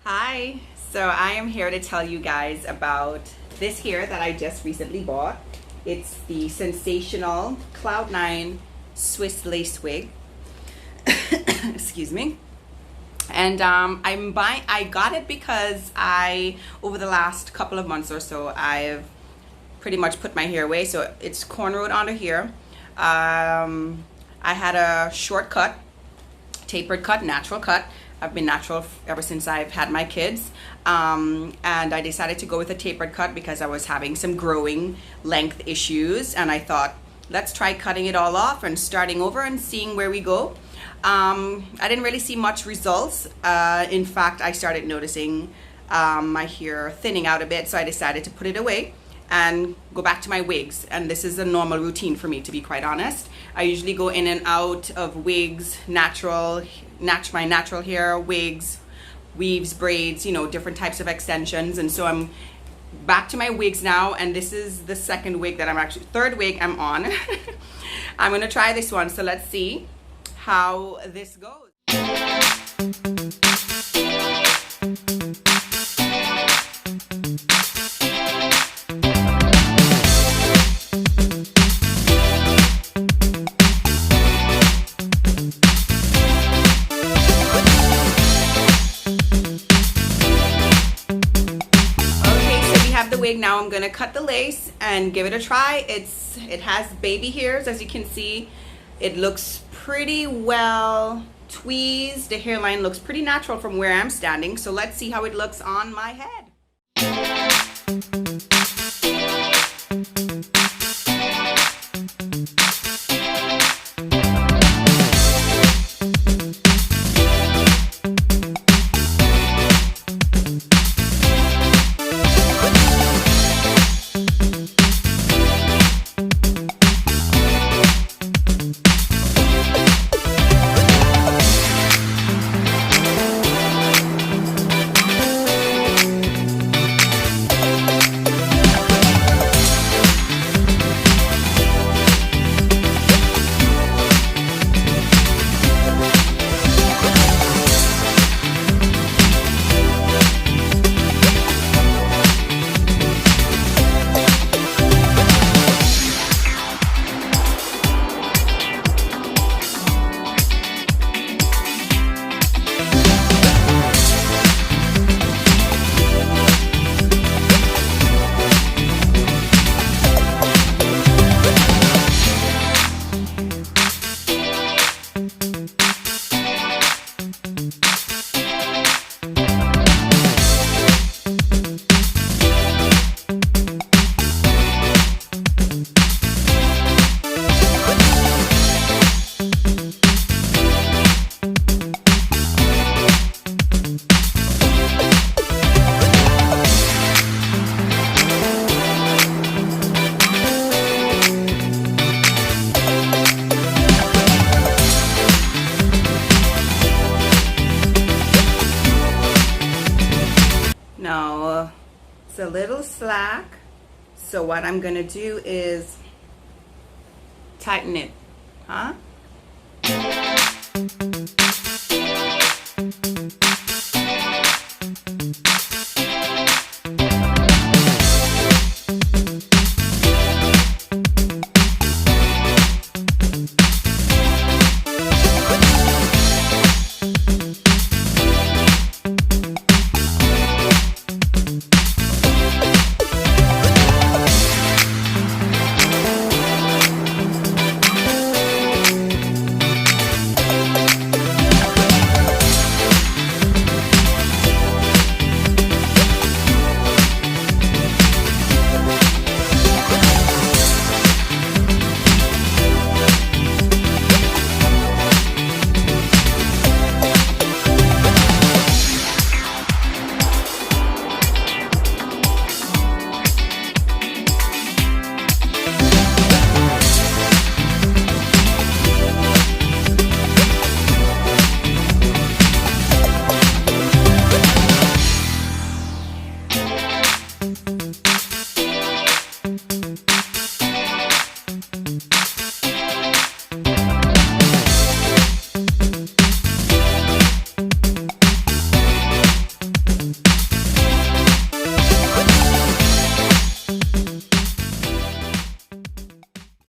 Hi, so I am here to tell you guys about this here that I just recently bought. It's the Sensational Cloud9 Swiss Lace Wig. Excuse me. And I got it because over the last couple of months or so, I've pretty much put my hair away. So it's cornrowed onto here. I had a short cut, tapered cut, natural cut. I've been natural ever since I've had my kids, and I decided to go with a tapered cut because I was having some growing length issues, and I thought, let's try cutting it all off and starting over and seeing where we go. I didn't really see much results. In fact, I started noticing my hair thinning out a bit, so I decided to put it away and go back to my wigs. And this is a normal routine for me, to be quite honest. I usually go in and out of wigs, my natural hair, wigs, weaves, braids, different types of extensions. And so I'm back to my wigs now, and this is the third wig I'm on. I'm gonna try this one, so let's see how this goes. Now I'm gonna cut the lace and give it a try. It has baby hairs, as you can see. It looks pretty well tweezed. The hairline looks pretty natural from where I'm standing. So let's see how it looks on my head. Now, it's a little slack, so what I'm gonna do is tighten it, huh?